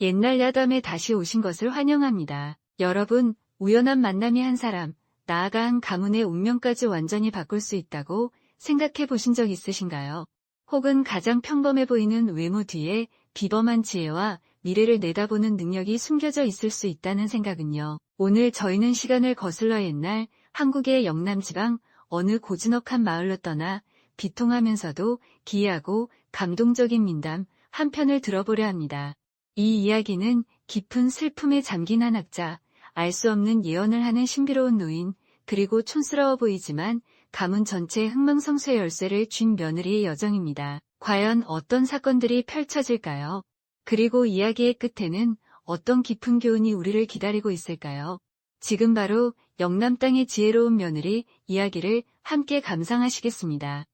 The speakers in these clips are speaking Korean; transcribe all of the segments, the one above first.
옛날 야담에 다시 오신 것을 환영합니다. 여러분, 우연한 만남이 한 사람, 나아가 한 가문의 운명까지 완전히 바꿀 수 있다고 생각해 보신 적 있으신가요? 혹은 가장 평범해 보이는 외모 뒤에 비범한 지혜와 미래를 내다보는 능력이 숨겨져 있을 수 있다는 생각은요. 오늘 저희는 시간을 거슬러 옛날 한국의 영남지방 어느 고즈넉한 마을로 떠나 비통하면서도 기이하고 감동적인 민담 한 편을 들어보려 합니다. 이 이야기는 깊은 슬픔에 잠긴 한 학자, 알 수 없는 예언을 하는 신비로운 노인, 그리고 촌스러워 보이지만 가문 전체의 흥망성쇠의 열쇠를 쥔 며느리의 여정입니다. 과연 어떤 사건들이 펼쳐질까요? 그리고 이야기의 끝에는 어떤 깊은 교훈이 우리를 기다리고 있을까요? 지금 바로 영남 땅의 지혜로운 며느리 이야기를 함께 감상하시겠습니다.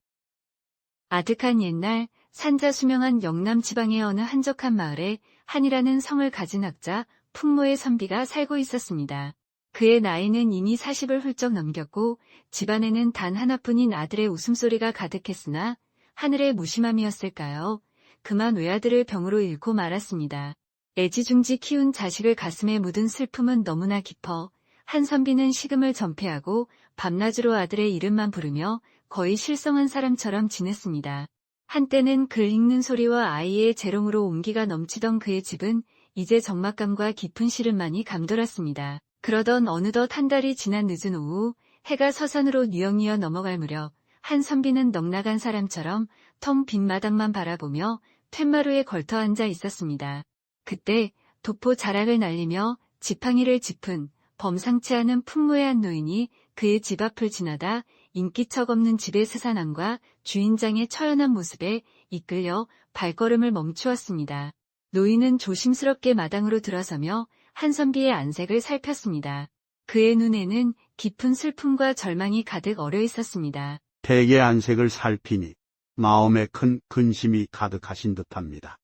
아득한 옛날 산자수명한 영남 지방의 어느 한적한 마을에 한이라는 성을 가진 학자 풍모의 선비가 살고 있었습니다. 그의 나이는 이미 40을 훌쩍 넘겼고 집안에는 단 하나뿐인 아들의 웃음소리가 가득했으나 하늘의 무심함이었을까요? 그만 외아들을 병으로 잃고 말았습니다. 애지중지 키운 자식을 가슴에 묻은 슬픔은 너무나 깊어 한 선비는 식음을 전폐하고 밤낮으로 아들의 이름만 부르며 거의 실성한 사람처럼 지냈습니다. 한때는 글 읽는 소리와 아이의 재롱으로 온기가 넘치던 그의 집은 이제 적막감과 깊은 시름만이 감돌았습니다. 그러던 어느덧 한 달이 지난 늦은 오후 해가 서산으로 뉘엿뉘엿 넘어갈 무렵 한 선비는 넋나간 사람처럼 텅 빈 마당만 바라보며 툇마루에 걸터 앉아 있었습니다. 그때 도포 자락을 날리며 지팡이를 짚은 범상치 않은 풍모의 한 노인이 그의 집 앞을 지나다 인기척 없는 집의 스산함과 주인장의 처연한 모습에 이끌려 발걸음을 멈추었습니다. 노인은 조심스럽게 마당으로 들어서며 한 선비의 안색을 살폈습니다. 그의 눈에는 깊은 슬픔과 절망이 가득 어려 있었습니다. 댁의 안색을 살피니 마음에 큰 근심이 가득하신 듯합니다.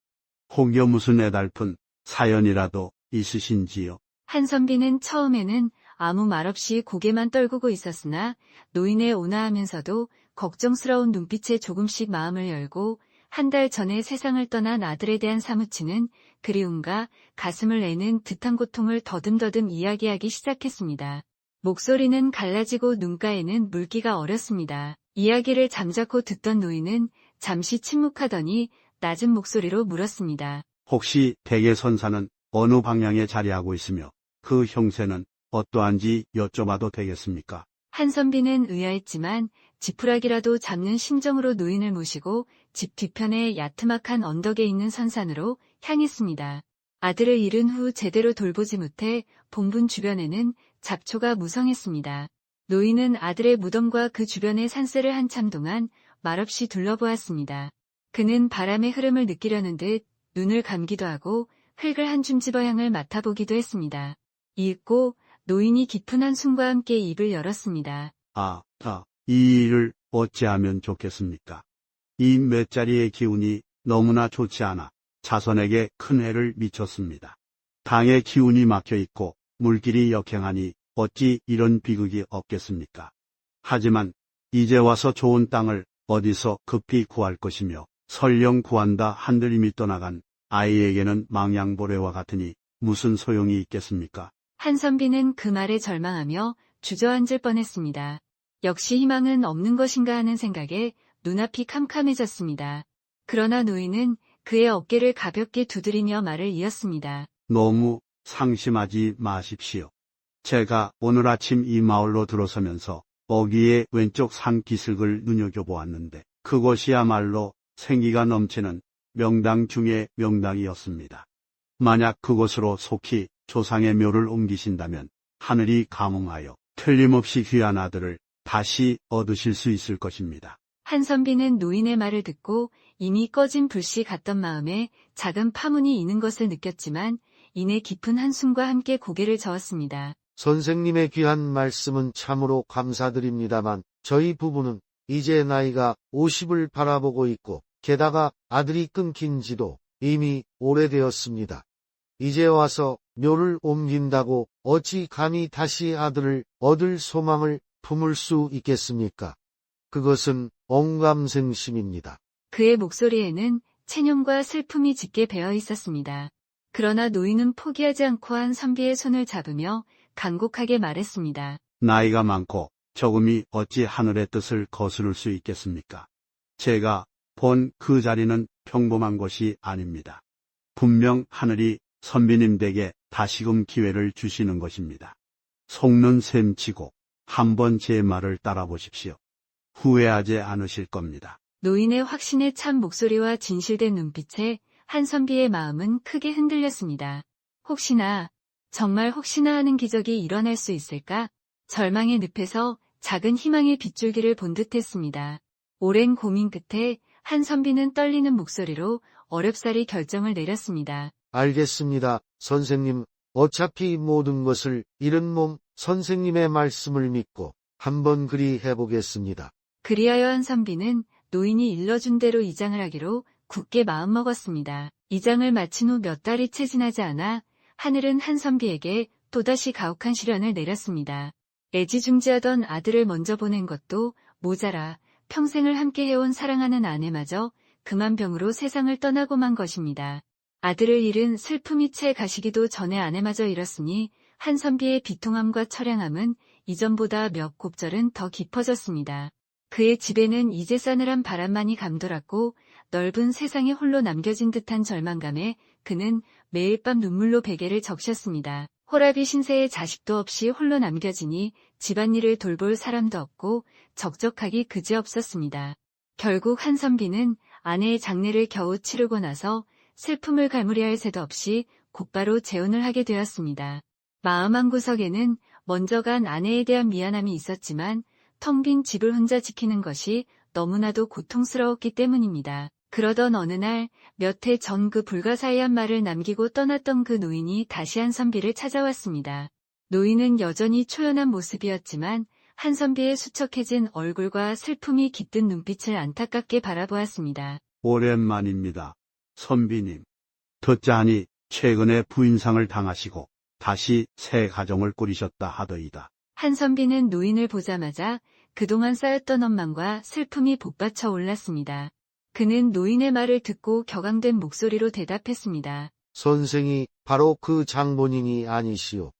혹여 무슨 애달픈 사연이라도 있으신지요? 한 선비는 처음에는 아무 말 없이 고개만 떨구고 있었으나 노인의 온화하면서도 걱정스러운 눈빛에 조금씩 마음을 열고 한 달 전에 세상을 떠난 아들에 대한 사무치는 그리움과 가슴을 내는 듯한 고통을 더듬더듬 이야기하기 시작했습니다. 목소리는 갈라지고 눈가에는 물기가 어렸습니다. 이야기를 잠자코 듣던 노인은 잠시 침묵하더니 낮은 목소리로 물었습니다. 혹시 댁의 선사는 어느 방향에 자리하고 있으며 그 형세는 어떠한지 여쭤봐도 되겠습니까? 한 선비는 의아했지만 지푸라기라도 잡는 심정으로 노인을 모시고 집 뒤편의 야트막한 언덕에 있는 선산으로 향했습니다. 아들을 잃은 후 제대로 돌보지 못해 본분 주변에는 잡초가 무성했습니다. 노인은 아들의 무덤과 그 주변의 산세를 한참 동안 말없이 둘러보았습니다. 그는 바람의 흐름을 느끼려는 듯 눈을 감기도 하고 흙을 한 줌 집어 향을 맡아보기도 했습니다. 읽고 노인이 깊은 한숨과 함께 입을 열었습니다. 이 일을 어찌하면 좋겠습니까? 이 몇 자리의 기운이 너무나 좋지 않아 자손에게 큰 해를 미쳤습니다. 당의 기운이 막혀있고 물길이 역행하니 어찌 이런 비극이 없겠습니까? 하지만 이제 와서 좋은 땅을 어디서 급히 구할 것이며 설령 구한다 한들 떠나간 아이에게는 망양보레와 같으니 무슨 소용이 있겠습니까? 한 선비는 그 말에 절망하며 주저앉을 뻔했습니다. 역시 희망은 없는 것인가 하는 생각에 눈앞이 캄캄해졌습니다. 그러나 노인은 그의 어깨를 가볍게 두드리며 말을 이었습니다. 너무 상심하지 마십시오. 제가 오늘 아침 이 마을로 들어서면서 어귀의 왼쪽 산 기슭을 눈여겨보았는데 그것이야말로 생기가 넘치는 명당 중의 명당이었습니다. 만약 그곳으로 속히 조상의 묘를 옮기신다면 하늘이 감응하여 틀림없이 귀한 아들을 다시 얻으실 수 있을 것입니다. 한 선비는 노인의 말을 듣고 이미 꺼진 불씨 같던 마음에 작은 파문이 있는 것을 느꼈지만 이내 깊은 한숨과 함께 고개를 저었습니다. 선생님의 귀한 말씀은 참으로 감사드립니다만 저희 부부는 이제 나이가 50을 바라보고 있고 게다가 아들이 끊긴 지도 이미 오래되었습니다. 이제 와서 묘를 옮긴다고 어찌 감히 다시 아들을 얻을 소망을 품을 수 있겠습니까? 그것은 언감생심입니다. 그의 목소리에는 체념과 슬픔이 짙게 배어 있었습니다. 그러나 노인은 포기하지 않고 한 선비의 손을 잡으며 간곡하게 말했습니다. 나이가 많고 적음이 어찌 하늘의 뜻을 거스를 수 있겠습니까? 제가 본 그 자리는 평범한 곳이 아닙니다. 분명 하늘이 선비님 댁에 다시금 기회를 주시는 것입니다. 속는 셈치고 한번 제 말을 따라 보십시오. 후회하지 않으실 겁니다. 노인의 확신에 찬 목소리와 진실된 눈빛에 한 선비의 마음은 크게 흔들렸습니다. 혹시나, 정말 혹시나 하는 기적이 일어날 수 있을까? 절망의 늪에서 작은 희망의 빗줄기를 본 듯했습니다. 오랜 고민 끝에 한 선비는 떨리는 목소리로 어렵사리 결정을 내렸습니다. 알겠습니다, 선생님. 어차피 모든 것을 잃은 몸 선생님의 말씀을 믿고 한번 그리 해보겠습니다. 그리하여 한 선비는 노인이 일러준 대로 이장을 하기로 굳게 마음먹었습니다. 이장을 마친 후 몇 달이 채 지나지 않아 하늘은 한 선비에게 또다시 가혹한 시련을 내렸습니다. 애지중지하던 아들을 먼저 보낸 것도 모자라 평생을 함께 해온 사랑하는 아내마저 그만 병으로 세상을 떠나고 만 것입니다. 아들을 잃은 슬픔이 채 가시기도 전에 아내마저 잃었으니 한 선비의 비통함과 처량함은 이전보다 몇 곱절은 더 깊어졌습니다. 그의 집에는 이제 싸늘한 바람만이 감돌았고 넓은 세상에 홀로 남겨진 듯한 절망감에 그는 매일 밤 눈물로 베개를 적셨습니다. 호라비 신세의 자식도 없이 홀로 남겨지니 집안일을 돌볼 사람도 없고 적적하기 그지없었습니다. 결국 한 선비는 아내의 장례를 겨우 치르고 나서 슬픔을 갈무리 할 새도 없이 곧바로 재혼을 하게 되었습니다. 마음 한구석에는 먼저 간 아내에 대한 미안함이 있었지만 텅 빈 집을 혼자 지키는 것이 너무나도 고통스러웠기 때문입니다. 그러던 어느 날 몇 해 전 그 불가사의한 말을 남기고 떠났던 그 노인이 다시 한 선비를 찾아왔습니다. 노인은 여전히 초연한 모습이었지만 한 선비의 수척해진 얼굴과 슬픔이 깃든 눈빛을 안타깝게 바라보았습니다. 오랜만입니다. 선비님. 듣자 하니 최근에 부인상을 당하시고 다시 새 가정을 꾸리셨다 하더이다. 한 선비는 노인을 보자마자 그동안 쌓였던 원망과 슬픔이 복받쳐 올랐습니다. 그는 노인의 말을 듣고 격앙된 목소리로 대답했습니다. 선생이 바로 그 장본인이 아니시오.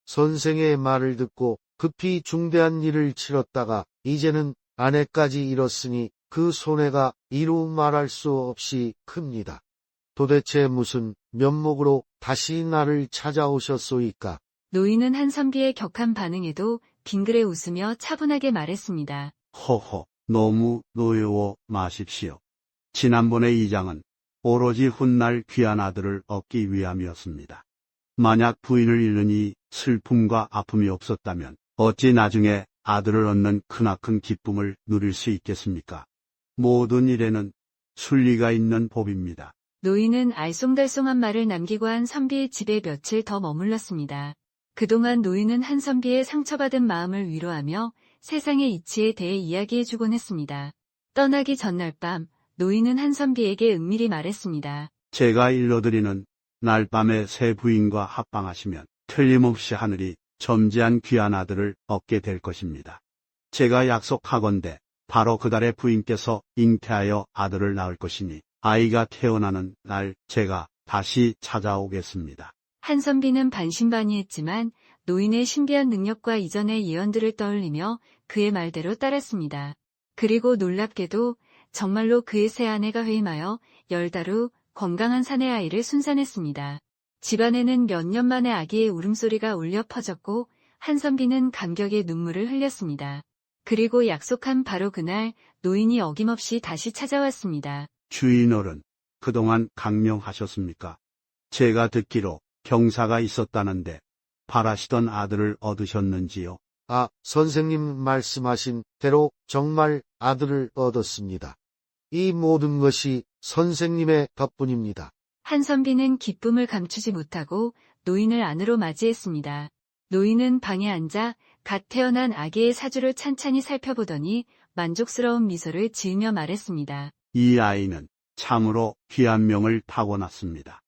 선생의 말을 듣고 급히 중대한 일을 치렀다가 이제는 아내까지 잃었으니 그 손해가 이루 말할 수 없이 큽니다. 도대체 무슨 면목으로 다시 나를 찾아오셨소이까? 노인은 한 선비의 격한 반응에도 빙그레 웃으며 차분하게 말했습니다. 허허, 너무 노여워 마십시오. 지난번의 이장은 오로지 훗날 귀한 아들을 얻기 위함이었습니다. 만약 부인을 잃으니 슬픔과 아픔이 없었다면 어찌 나중에 아들을 얻는 크나큰 기쁨을 누릴 수 있겠습니까? 모든 일에는 순리가 있는 법입니다. 노인은 알쏭달쏭한 말을 남기고 한 선비의 집에 며칠 더 머물렀습니다. 그동안 노인은 한 선비의 상처받은 마음을 위로하며 세상의 이치에 대해 이야기해주곤 했습니다. 떠나기 전날 밤 노인은 한 선비에게 은밀히 말했습니다. 제가 일러드리는 날 밤에 새 부인과 합방하시면 틀림없이 하늘이 점지한 귀한 아들을 얻게 될 것입니다. 제가 약속하건대 바로 그달에 부인께서 잉태하여 아들을 낳을 것이니 아이가 태어나는 날 제가 다시 찾아오겠습니다. 한 선비는 반신반의했지만 노인의 신비한 능력과 이전의 예언들을 떠올리며 그의 말대로 따랐습니다. 그리고 놀랍게도 정말로 그의 새 아내가 회임하여 10달 후 건강한 사내 아이를 순산했습니다. 집안에는 몇 년 만에 아기의 울음소리가 울려 퍼졌고 한 선비는 감격의 눈물을 흘렸습니다. 그리고 약속한 바로 그날 노인이 어김없이 다시 찾아왔습니다. 주인어른, 그동안 강령하셨습니까? 제가 듣기로 경사가 있었다는데 바라시던 아들을 얻으셨는지요? 아, 선생님 말씀하신 대로 정말 아들을 얻었습니다. 이 모든 것이 선생님의 덕분입니다. 한 선비는 기쁨을 감추지 못하고 노인을 안으로 맞이했습니다. 노인은 방에 앉아 갓 태어난 아기의 사주를 찬찬히 살펴보더니 만족스러운 미소를 지으며 말했습니다. 이 아이는 참으로 귀한 명을 타고났습니다.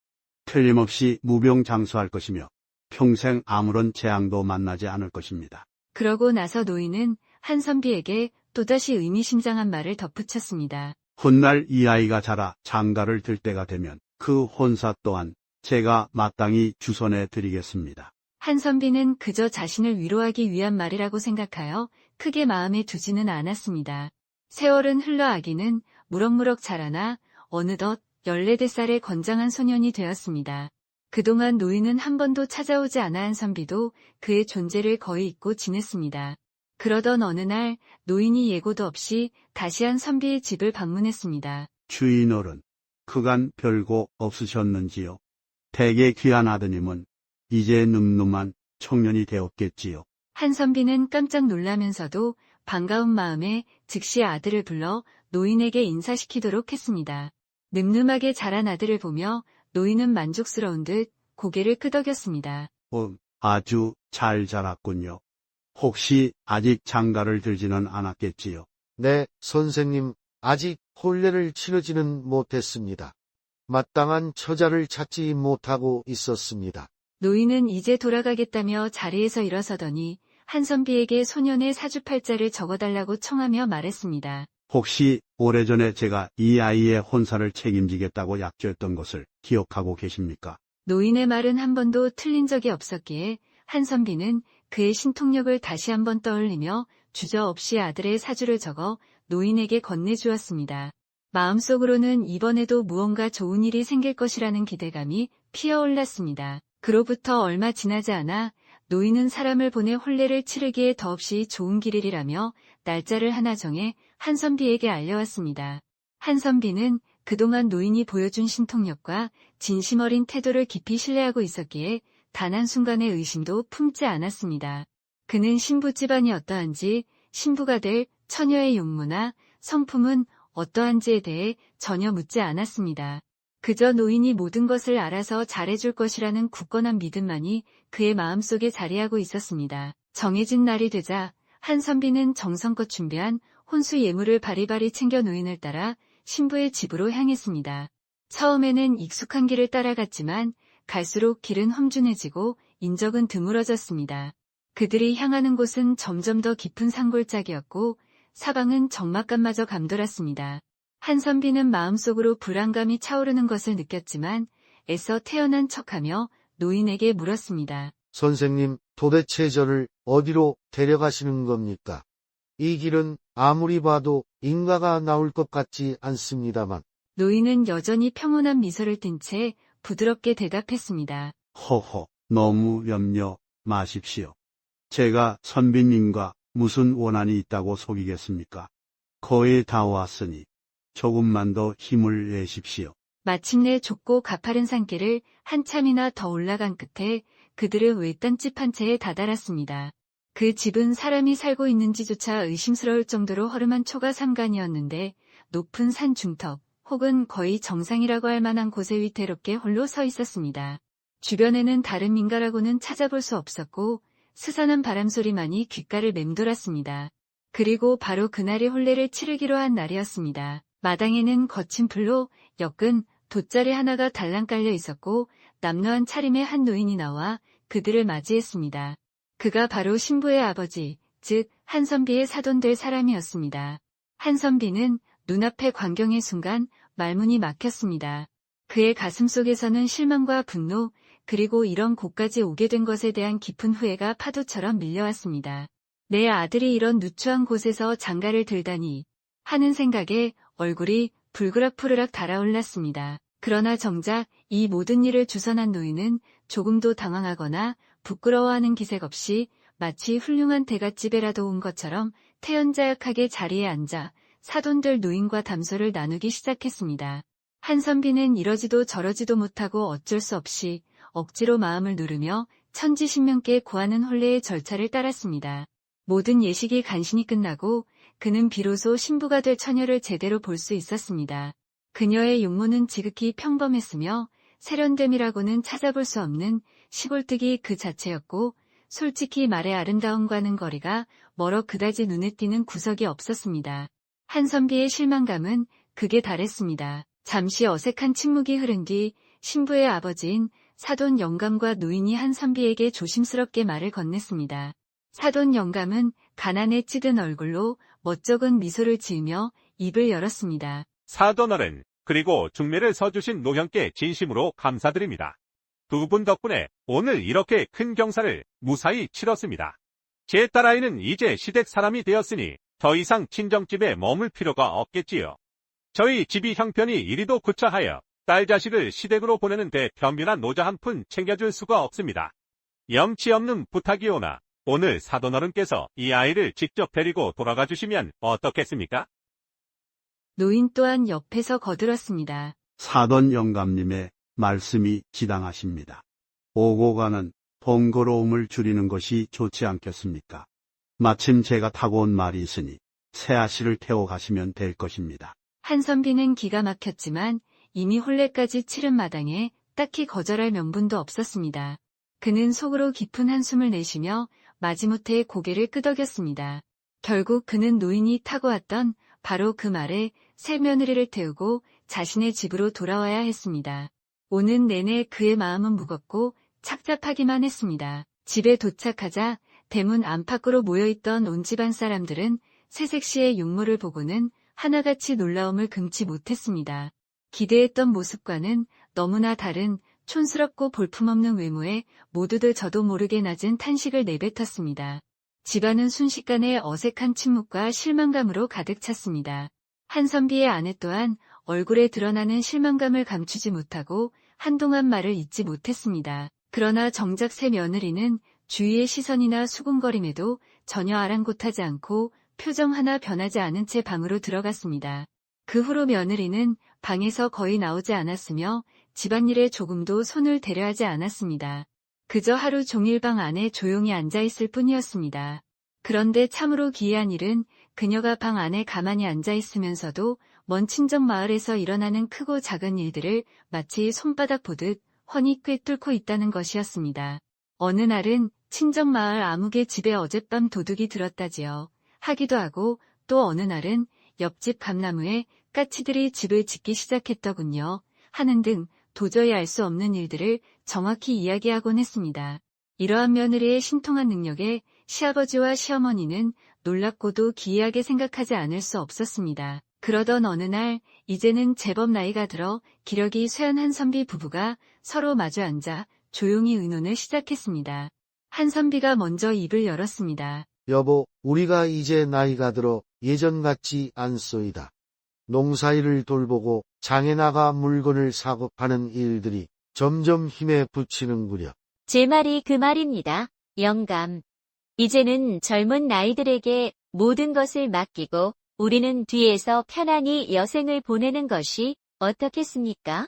틀림없이 무병장수할 것이며 평생 아무런 재앙도 만나지 않을 것입니다. 그러고 나서 노인은 한선비에게 또다시 의미심장한 말을 덧붙였습니다. 훗날 이 아이가 자라 장가를 들 때가 되면 그 혼사 또한 제가 마땅히 주선해 드리겠습니다. 한선비는 그저 자신을 위로하기 위한 말이라고 생각하여 크게 마음에 두지는 않았습니다. 세월은 흘러 아기는 무럭무럭 자라나 어느덧 14살의 건장한 소년이 되었습니다. 그동안 노인은 한 번도 찾아오지 않아 한선비도 그의 존재를 거의 잊고 지냈습니다. 그러던 어느 날 노인이 예고도 없이 다시 한선비의 집을 방문했습니다. 주인어른, 그간 별거 없으셨는지요? 대개 귀한 아드님은 이제 늠름한 청년이 되었겠지요. 한선비는 깜짝 놀라면서도 반가운 마음에 즉시 아들을 불러 노인에게 인사시키도록 했습니다. 늠름하게 자란 아들을 보며 노인은 만족스러운 듯 고개를 끄덕였습니다. 아주 잘 자랐군요. 혹시 아직 장가를 들지는 않았겠지요? 네, 선생님, 아직 혼례를 치르지는 못했습니다. 마땅한 처자를 찾지 못하고 있었습니다. 노인은 이제 돌아가겠다며 자리에서 일어서더니 한선비에게 소년의 사주팔자를 적어달라고 청하며 말했습니다. 혹시 오래전에 제가 이 아이의 혼사를 책임지겠다고 약조했던 것을 기억하고 계십니까? 노인의 말은 한 번도 틀린 적이 없었기에 한선비는 그의 신통력을 다시 한번 떠올리며 주저없이 아들의 사주를 적어 노인에게 건네주었습니다. 마음속으로는 이번에도 무언가 좋은 일이 생길 것이라는 기대감이 피어올랐습니다. 그로부터 얼마 지나지 않아 노인은 사람을 보내 혼례를 치르기에 더없이 좋은 길이라며 날짜를 하나 정해 한선비에게 알려왔습니다. 한선비는 그동안 노인이 보여준 신통력과 진심 어린 태도를 깊이 신뢰하고 있었기에 단 한순간의 의심도 품지 않았습니다. 그는 신부 집안이 어떠한지, 신부가 될 처녀의 용모나 성품은 어떠한지에 대해 전혀 묻지 않았습니다. 그저 노인이 모든 것을 알아서 잘해줄 것이라는 굳건한 믿음만이 그의 마음속에 자리하고 있었습니다. 정해진 날이 되자 한선비는 정성껏 준비한 혼수 예물을 바리바리 챙겨 노인을 따라 신부의 집으로 향했습니다. 처음에는 익숙한 길을 따라갔지만 갈수록 길은 험준해지고 인적은 드물어졌습니다. 그들이 향하는 곳은 점점 더 깊은 산골짜기였고 사방은 적막감마저 감돌았습니다. 한선비는 마음속으로 불안감이 차오르는 것을 느꼈지만 애써 태연한 척하며 노인에게 물었습니다. 선생님, 도대체 저를 어디로 데려가시는 겁니까? 이 길은 아무리 봐도 인가가 나올 것 같지 않습니다만. 노인은 여전히 평온한 미소를 띤 채 부드럽게 대답했습니다. 허허, 너무 염려 마십시오. 제가 선비님과 무슨 원한이 있다고 속이겠습니까? 거의 다 왔으니 조금만 더 힘을 내십시오. 마침내 좁고 가파른 산길을 한참이나 더 올라간 끝에 그들은 외딴 집 한 채에 다다랐습니다. 그 집은 사람이 살고 있는지조차 의심스러울 정도로 허름한 초가 삼간이었는데 높은 산 중턱 혹은 거의 정상이라고 할 만한 곳에 위태롭게 홀로 서 있었습니다. 주변에는 다른 민가라고는 찾아볼 수 없었고 스산한 바람소리만이 귓가를 맴돌았습니다. 그리고 바로 그날이 혼례를 치르기로 한 날이었습니다. 마당에는 거친 풀로 엮은 돗자리 하나가 달랑 깔려 있었고 남루한 차림의 한 노인이 나와 그들을 맞이했습니다. 그가 바로 신부의 아버지, 즉 한선비의 사돈될 사람이었습니다. 한선비는 눈앞의 광경의 순간 말문이 막혔습니다. 그의 가슴속에서는 실망과 분노, 그리고 이런 곳까지 오게 된 것에 대한 깊은 후회가 파도처럼 밀려왔습니다. 내 아들이 이런 누추한 곳에서 장가를 들다니 하는 생각에 얼굴이 불그락푸르락 달아올랐습니다. 그러나 정작 이 모든 일을 주선한 노인은 조금도 당황하거나 부끄러워하는 기색 없이 마치 훌륭한 대갓집에라도 온 것처럼 태연자약하게 자리에 앉아 사돈들 노인과 담소를 나누기 시작했습니다. 한선비는 이러지도 저러지도 못하고 어쩔 수 없이 억지로 마음을 누르며 천지신명께 구하는 혼례의 절차를 따랐습니다. 모든 예식이 간신히 끝나고 그는 비로소 신부가 될 처녀를 제대로 볼 수 있었습니다. 그녀의 용모는 지극히 평범했으며 세련됨이라고는 찾아볼 수 없는 시골뜨기 그 자체였고 솔직히 말해 아름다움과는 거리가 멀어 그다지 눈에 띄는 구석이 없었습니다. 한선비의 실망감은 극에 달했습니다. 잠시 어색한 침묵이 흐른 뒤 신부의 아버지인 사돈 영감과 노인이 한선비에게 조심스럽게 말을 건넸습니다. 사돈 영감은 가난에 찌든 얼굴로 멋쩍은 미소를 지으며 입을 열었습니다. 사돈어른, 그리고 중매를 서주신 노형께 진심으로 감사드립니다. 두 분 덕분에 오늘 이렇게 큰 경사를 무사히 치렀습니다. 제 딸아이는 이제 시댁 사람이 되었으니 더 이상 친정집에 머물 필요가 없겠지요. 저희 집이 형편이 이리도 구차하여 딸 자식을 시댁으로 보내는데 변변한 노자 한 푼 챙겨줄 수가 없습니다. 염치 없는 부탁이오나 오늘 사돈어른께서 이 아이를 직접 데리고 돌아가 주시면 어떻겠습니까? 노인 또한 옆에서 거들었습니다. 사돈 영감님의 말씀이 지당하십니다. 오고 가는 번거로움을 줄이는 것이 좋지 않겠습니까? 마침 제가 타고 온 말이 있으니 새아씨를 태워 가시면 될 것입니다. 한선비는 기가 막혔지만 이미 혼례까지 치른 마당에 딱히 거절할 명분도 없었습니다. 그는 속으로 깊은 한숨을 내쉬며 마지못해 고개를 끄덕였습니다. 결국 그는 노인이 타고 왔던 바로 그 말에 새 며느리를 태우고 자신의 집으로 돌아와야 했습니다. 오는 내내 그의 마음은 무겁고 착잡하기만 했습니다. 집에 도착하자 대문 안팎으로 모여있던 온 집안 사람들은 새색 씨의 육모를 보고는 하나같이 놀라움을 금치 못했습니다. 기대했던 모습과는 너무나 다른 촌스럽고 볼품없는 외모에 모두들 저도 모르게 낮은 탄식을 내뱉었습니다. 집안은 순식간에 어색한 침묵과 실망감으로 가득 찼습니다. 한선비의 아내 또한 얼굴에 드러나는 실망감을 감추지 못하고 한동안 말을 잇지 못했습니다. 그러나 정작 새 며느리는 주위의 시선이나 수군거림에도 전혀 아랑곳하지 않고 표정 하나 변하지 않은 채 방으로 들어갔습니다. 그 후로 며느리는 방에서 거의 나오지 않았으며 집안일에 조금도 손을 대려 하지 않았습니다. 그저 하루 종일 방 안에 조용히 앉아있을 뿐이었습니다. 그런데 참으로 기이한 일은 그녀가 방 안에 가만히 앉아있으면서도 먼 친정 마을에서 일어나는 크고 작은 일들을 마치 손바닥 보듯 훤히 꿰뚫고 있다는 것이었습니다. 어느 날은 친정 마을 아무개 집에 어젯밤 도둑이 들었다지요. 하기도 하고 또 어느 날은 옆집 감나무에 까치들이 집을 짓기 시작했더군요. 하는 등 도저히 알 수 없는 일들을 정확히 이야기하곤 했습니다. 이러한 며느리의 신통한 능력에 시아버지와 시어머니는 놀랍고도 기이하게 생각하지 않을 수 없었습니다. 그러던 어느 날 이제는 제법 나이가 들어 기력이 쇠한 한선비 부부가 서로 마주 앉아 조용히 의논을 시작했습니다. 한선비가 먼저 입을 열었습니다. 여보, 우리가 이제 나이가 들어 예전 같지 않소이다. 농사일을 돌보고 장에 나가 물건을 사고 파는 일들이 점점 힘에 부치는구려. 제 말이 그 말입니다, 영감. 이제는 젊은 나이들에게 모든 것을 맡기고 우리는 뒤에서 편안히 여생을 보내는 것이 어떻겠습니까?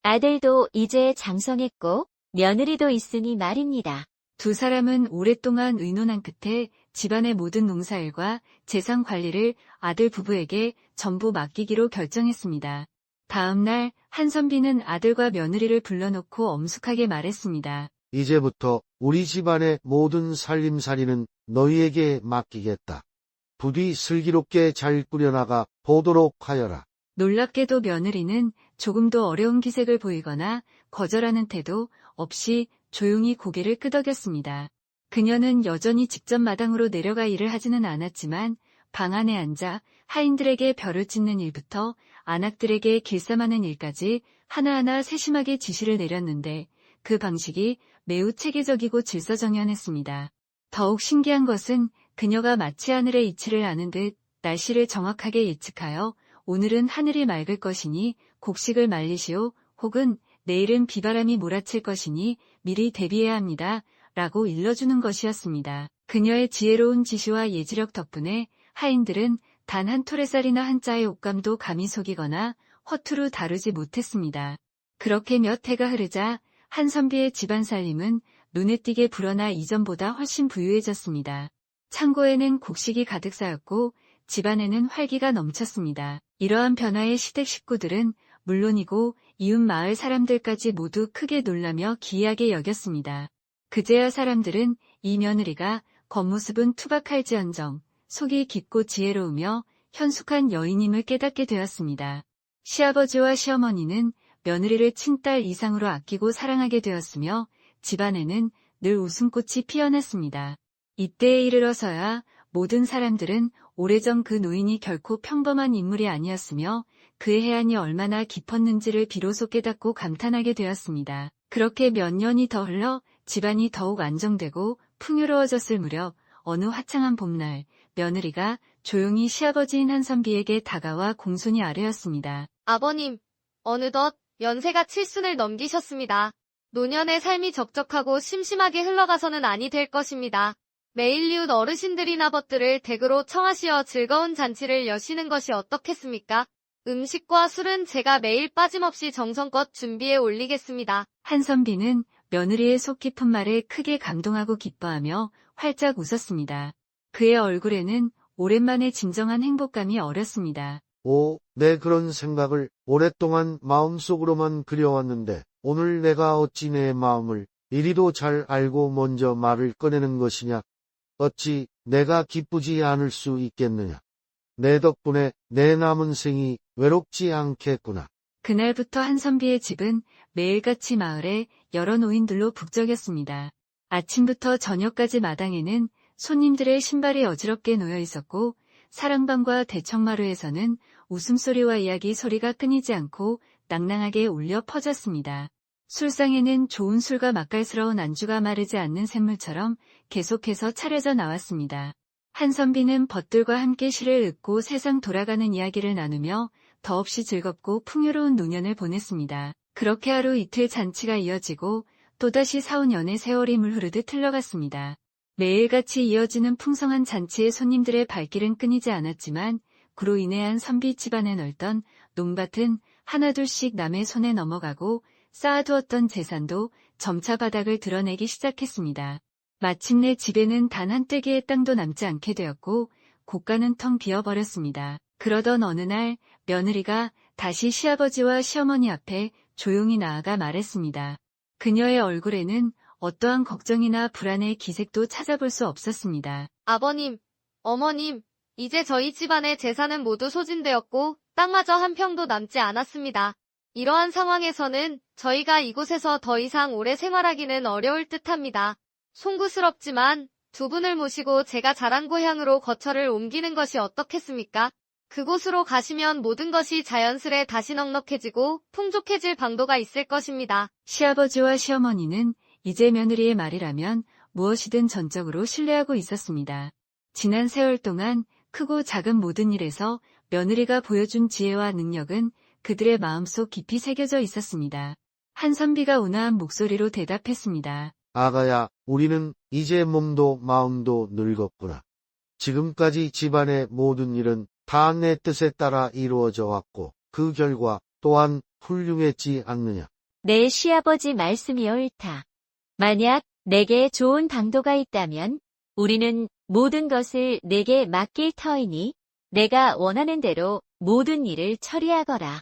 아들도 이제 장성했고 며느리도 있으니 말입니다. 두 사람은 오랫동안 의논한 끝에 집안의 모든 농사일과 재산 관리를 아들 부부에게 전부 맡기기로 결정했습니다. 다음 날 한선비는 아들과 며느리를 불러놓고 엄숙하게 말했습니다. 이제부터 우리 집안의 모든 살림살이는 너희에게 맡기겠다. 부디 슬기롭게 잘 꾸려나가 보도록 하여라. 놀랍게도 며느리는 조금도 어려운 기색을 보이거나 거절하는 태도 없이 조용히 고개를 끄덕였습니다. 그녀는 여전히 직접 마당으로 내려가 일을 하지는 않았지만 방 안에 앉아 하인들에게 별을 찍는 일부터 안악들에게 길쌈하는 일까지 하나하나 세심하게 지시를 내렸는데 그 방식이 매우 체계적이고 질서정연했습니다. 더욱 신기한 것은 그녀가 마치 하늘의 이치를 아는 듯 날씨를 정확하게 예측하여 오늘은 하늘이 맑을 것이니 곡식을 말리시오 혹은 내일은 비바람이 몰아칠 것이니 미리 대비해야 합니다. 라고 일러주는 것이었습니다. 그녀의 지혜로운 지시와 예지력 덕분에 하인들은 단 한 토레살이나 한자의 옷감도 감히 속이거나 허투루 다루지 못했습니다. 그렇게 몇 해가 흐르자 한선비의 집안 살림은 눈에 띄게 불어나 이전보다 훨씬 부유해졌습니다. 창고에는 곡식이 가득 쌓였고 집안에는 활기가 넘쳤습니다. 이러한 변화에 시댁 식구들은 물론이고 이웃 마을 사람들까지 모두 크게 놀라며 기이하게 여겼습니다. 그제야 사람들은 이 며느리가 겉모습은 투박할지언정 속이 깊고 지혜로우며 현숙한 여인임을 깨닫게 되었습니다. 시아버지와 시어머니는 며느리를 친딸 이상으로 아끼고 사랑하게 되었으며 집안에는 늘 웃음꽃이 피어났습니다. 이때에 이르러서야 모든 사람들은 오래전 그 노인이 결코 평범한 인물이 아니었으며 그의 해안이 얼마나 깊었는지를 비로소 깨닫고 감탄하게 되었습니다. 그렇게 몇 년이 더 흘러 집안이 더욱 안정되고 풍요로워졌을 무렵 어느 화창한 봄날 며느리가 조용히 시아버지인 한선비에게 다가와 공손히 아뢰었습니다. 아버님, 어느덧 연세가 7순을 넘기셨습니다. 노년의 삶이 적적하고 심심하게 흘러가서는 아니 될 것입니다. 매일 이웃 어르신들이나 벗들을 댁으로 청하시어 즐거운 잔치를 여시는 것이 어떻겠습니까? 음식과 술은 제가 매일 빠짐없이 정성껏 준비해 올리겠습니다. 한선비는 며느리의 속 깊은 말에 크게 감동하고 기뻐하며 활짝 웃었습니다. 그의 얼굴에는 오랜만에 진정한 행복감이 어렸습니다. 내 그런 생각을 오랫동안 마음속으로만 그려왔는데 오늘 내가 어찌 내 마음을 이리도 잘 알고 먼저 말을 꺼내는 것이냐. 어찌 내가 기쁘지 않을 수 있겠느냐. 내 덕분에 내 남은 생이 외롭지 않겠구나. 그날부터 한선비의 집은 매일같이 마을에 여러 노인들로 북적였습니다. 아침부터 저녁까지 마당에는 손님들의 신발이 어지럽게 놓여 있었고 사랑방과 대청마루에서는 웃음소리와 이야기 소리가 끊이지 않고 낭낭하게 울려 퍼졌습니다. 술상에는 좋은 술과 맛깔스러운 안주가 마르지 않는 샘물처럼 계속해서 차려져 나왔습니다. 한선비는 벗들과 함께 시를 읊고 세상 돌아가는 이야기를 나누며 더없이 즐겁고 풍요로운 노년을 보냈습니다. 그렇게 하루 이틀 잔치가 이어지고 또다시 4~5년의 세월이 물 흐르듯 흘러갔습니다. 매일같이 이어지는 풍성한 잔치에 손님들의 발길은 끊이지 않았지만 그로 인해 한선비 집안에 널던 농밭은 하나둘씩 남의 손에 넘어가고 쌓아두었던 재산도 점차 바닥을 드러내기 시작했습니다. 마침내 집에는 단 한 떼기의 땅도 남지 않게 되었고 고가는 텅 비어버렸습니다. 그러던 어느 날 며느리가 다시 시아버지와 시어머니 앞에 조용히 나아가 말했습니다. 그녀의 얼굴에는 어떠한 걱정이나 불안의 기색도 찾아볼 수 없었습니다. 아버님, 어머님, 이제 저희 집안의 재산은 모두 소진되었고 땅마저 한 평도 남지 않았습니다. 이러한 상황에서는 저희가 이곳에서 더 이상 오래 생활하기는 어려울 듯합니다. 송구스럽지만 두 분을 모시고 제가 자란 고향으로 거처를 옮기는 것이 어떻겠습니까? 그곳으로 가시면 모든 것이 자연스레 다시 넉넉해지고 풍족해질 방도가 있을 것입니다. 시아버지와 시어머니는 이제 며느리의 말이라면 무엇이든 전적으로 신뢰하고 있었습니다. 지난 세월 동안 크고 작은 모든 일에서 며느리가 보여준 지혜와 능력은 그들의 마음속 깊이 새겨져 있었습니다. 한선비가 온화한 목소리로 대답했습니다. 아가야, 우리는 이제 몸도 마음도 늙었구나. 지금까지 집안의 모든 일은 다 내 뜻에 따라 이루어져 왔고 그 결과 또한 훌륭했지 않느냐. 내 시아버지 말씀이 옳다. 만약 내게 좋은 방도가 있다면 우리는 모든 것을 내게 맡길 터이니 내가 원하는 대로 모든 일을 처리하거라.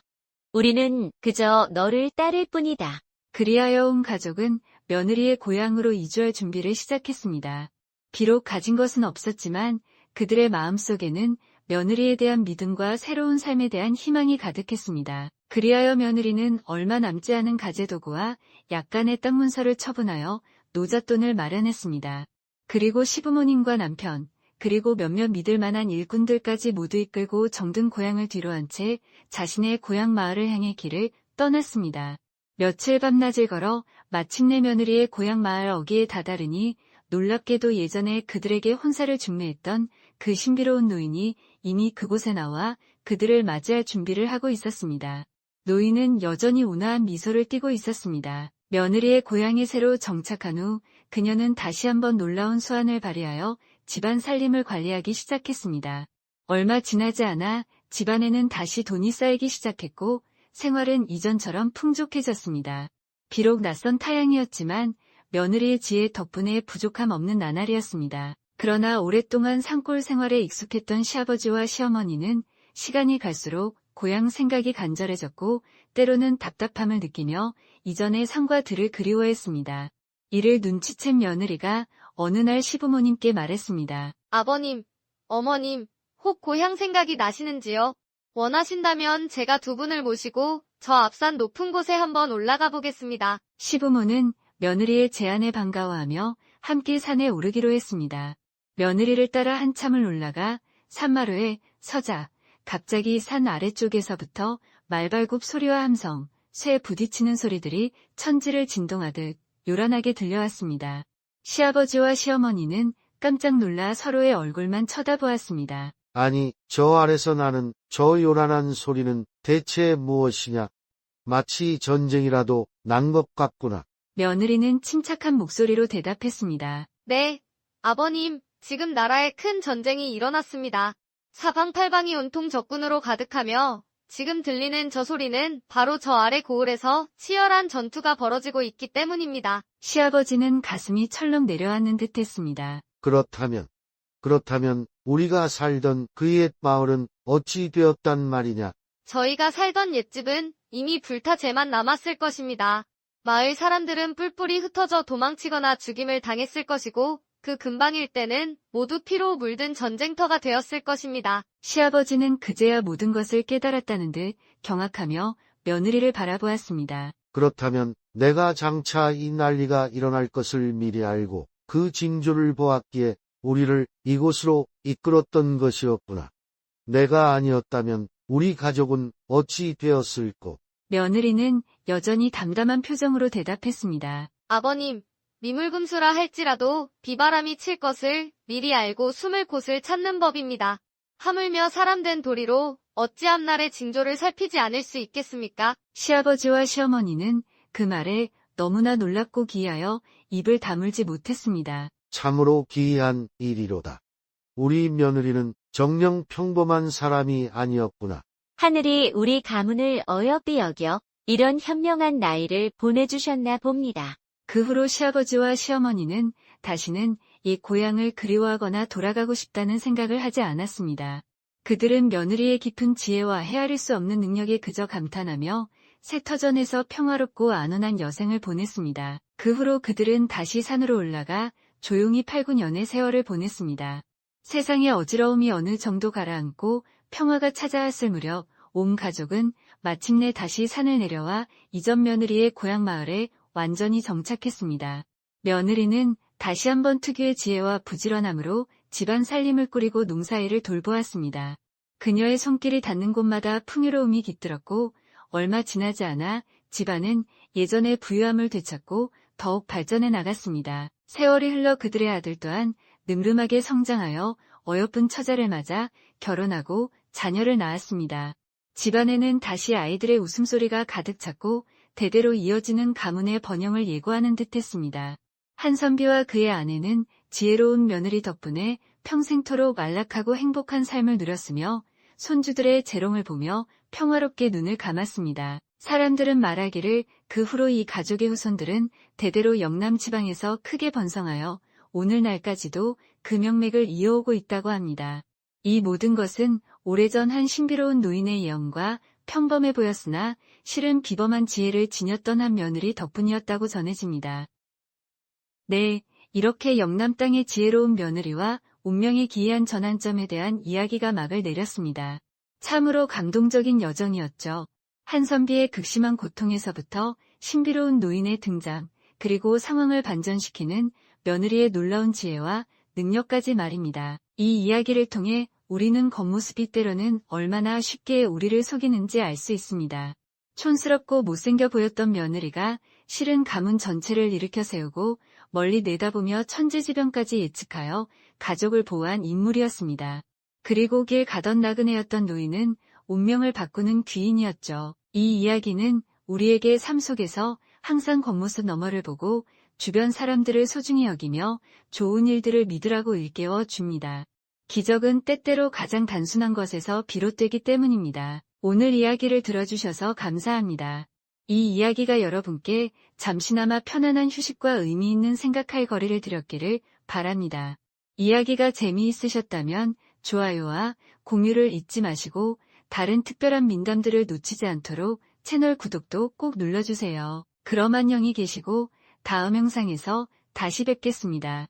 우리는 그저 너를 따를 뿐이다. 그리하여 온 가족은 며느리의 고향으로 이주할 준비를 시작했습니다. 비록 가진 것은 없었지만 그들의 마음속에는 며느리에 대한 믿음과 새로운 삶에 대한 희망이 가득했습니다. 그리하여 며느리는 얼마 남지 않은 가재도구와 약간의 땅 문서를 처분하여 노잣돈을 마련했습니다. 그리고 시부모님과 남편, 그리고 몇몇 믿을 만한 일꾼들까지 모두 이끌고 정든 고향을 뒤로한 채 자신의 고향 마을을 향해 길을 떠났습니다. 며칠 밤낮을 걸어 마침내 며느리의 고향 마을 어귀에 다다르니 놀랍게도 예전에 그들에게 혼사를 중매했던 그 신비로운 노인이 이미 그곳에 나와 그들을 맞이할 준비를 하고 있었습니다. 노인은 여전히 온화한 미소를 띠고 있었습니다. 며느리의 고향에 새로 정착한 후 그녀는 다시 한번 놀라운 수완을 발휘하여 집안 살림을 관리하기 시작했습니다. 얼마 지나지 않아 집안에는 다시 돈이 쌓이기 시작했고 생활은 이전처럼 풍족해졌습니다. 비록 낯선 타향이었지만 며느리의 지혜 덕분에 부족함 없는 나날이었습니다. 그러나 오랫동안 산골 생활에 익숙했던 시아버지와 시어머니는 시간이 갈수록 고향 생각이 간절해졌고 때로는 답답함을 느끼며 이전의 삶과 들을 그리워했습니다. 이를 눈치챈 며느리가 어느 날 시부모님께 말했습니다. 아버님, 어머님, 혹 고향 생각이 나시는지요? 원하신다면 제가 두 분을 모시고 저 앞산 높은 곳에 한번 올라가 보겠습니다. 시부모는 며느리의 제안에 반가워하며 함께 산에 오르기로 했습니다. 며느리를 따라 한참을 올라가 산마루에 서자 갑자기 산 아래쪽에서부터 말발굽 소리와 함성, 쇠 부딪히는 소리들이 천지를 진동하듯 요란하게 들려왔습니다. 시아버지와 시어머니는 깜짝 놀라 서로의 얼굴만 쳐다보았습니다. 아니, 저 아래서 나는 저 요란한 소리는 대체 무엇이냐? 마치 전쟁이라도 난 것 같구나. 며느리는 침착한 목소리로 대답했습니다. 네, 아버님, 지금 나라에 큰 전쟁이 일어났습니다. 사방팔방이 온통 적군으로 가득하며 지금 들리는 저 소리는 바로 저 아래 고을에서 치열한 전투가 벌어지고 있기 때문입니다. 시아버지는 가슴이 철렁 내려앉는 듯했습니다. 그렇다면 우리가 살던 그 옛 마을은 어찌 되었단 말이냐? 저희가 살던 옛집은 이미 불타 재만 남았을 것입니다. 마을 사람들은 뿔뿔이 흩어져 도망치거나 죽임을 당했을 것이고 그 근방일 때는 모두 피로 물든 전쟁터가 되었을 것입니다. 시아버지는 그제야 모든 것을 깨달았다는 듯 경악하며 며느리를 바라보았습니다. 그렇다면 내가 장차 이 난리가 일어날 것을 미리 알고 그 징조를 보았기에 우리를 이곳으로 이끌었던 것이었구나. 내가 아니었다면 우리 가족은 어찌 되었을꼬? 며느리는 여전히 담담한 표정으로 대답했습니다. 아버님, 미물금수라 할지라도 비바람이 칠 것을 미리 알고 숨을 곳을 찾는 법입니다. 하물며 사람된 도리로 어찌 앞날의 징조를 살피지 않을 수 있겠습니까? 시아버지와 시어머니는 그 말에 너무나 놀랍고 기이하여 입을 다물지 못했습니다. 참으로 기이한 일이로다. 우리 며느리는 정녕 평범한 사람이 아니었구나. 하늘이 우리 가문을 어여삐 여겨 이런 현명한 나이를 보내주셨나 봅니다. 그 후로 시아버지와 시어머니는 다시는 이 고향을 그리워하거나 돌아가고 싶다는 생각을 하지 않았습니다. 그들은 며느리의 깊은 지혜와 헤아릴 수 없는 능력에 그저 감탄하며 세터전에서 평화롭고 안온한 여생을 보냈습니다. 그 후로 그들은 다시 산으로 올라가 조용히 8~9년의 세월을 보냈습니다. 세상의 어지러움이 어느 정도 가라앉고 평화가 찾아왔을 무렵 온 가족은 마침내 다시 산을 내려와 이전 며느리의 고향 마을에 완전히 정착했습니다. 며느리는 다시 한번 특유의 지혜와 부지런함으로 집안 살림을 꾸리고 농사일을 돌보았습니다. 그녀의 손길이 닿는 곳마다 풍요로움이 깃들었고 얼마 지나지 않아 집안은 예전의 부유함을 되찾고 더욱 발전해 나갔습니다. 세월이 흘러 그들의 아들 또한 늠름하게 성장하여 어여쁜 처자를 맞아 결혼하고 자녀를 낳았습니다. 집안에는 다시 아이들의 웃음소리가 가득 찼고 대대로 이어지는 가문의 번영을 예고하는 듯했습니다. 한선비와 그의 아내는 지혜로운 며느리 덕분에 평생토록 안락하고 행복한 삶을 누렸으며 손주들의 재롱을 보며 평화롭게 눈을 감았습니다. 사람들은 말하기를 그 후로 이 가족의 후손들은 대대로 영남 지방에서 크게 번성하여 오늘날까지도 그 명맥을 이어오고 있다고 합니다. 이 모든 것은 오래전 한 신비로운 노인의 예언과 평범해 보였으나 실은 비범한 지혜를 지녔던 한 며느리 덕분이었다고 전해집니다. 네, 이렇게 영남 땅의 지혜로운 며느리와 운명의 기이한 전환점에 대한 이야기가 막을 내렸습니다. 참으로 감동적인 여정이었죠. 한선비의 극심한 고통에서부터 신비로운 노인의 등장, 그리고 상황을 반전시키는 며느리의 놀라운 지혜와 능력까지 말입니다. 이 이야기를 통해 우리는 겉모습이 때로는 얼마나 쉽게 우리를 속이는지 알 수 있습니다. 촌스럽고 못생겨 보였던 며느리가 실은 가문 전체를 일으켜 세우고 멀리 내다보며 천재지변까지 예측하여 가족을 보호한 인물이었습니다. 그리고 길 가던 나그네였던 노인은 운명을 바꾸는 귀인이었죠. 이 이야기는 우리에게 삶 속에서 항상 겉모습 너머를 보고 주변 사람들을 소중히 여기며 좋은 일들을 믿으라고 일깨워 줍니다. 기적은 때때로 가장 단순한 것에서 비롯되기 때문입니다. 오늘 이야기를 들어주셔서 감사합니다. 이 이야기가 여러분께 잠시나마 편안한 휴식과 의미 있는 생각할 거리를 드렸기를 바랍니다. 이야기가 재미있으셨다면 좋아요와 공유를 잊지 마시고 다른 특별한 민감들을 놓치지 않도록 채널 구독도 꼭 눌러주세요. 그럼 안녕히 계시고 다음 영상에서 다시 뵙겠습니다.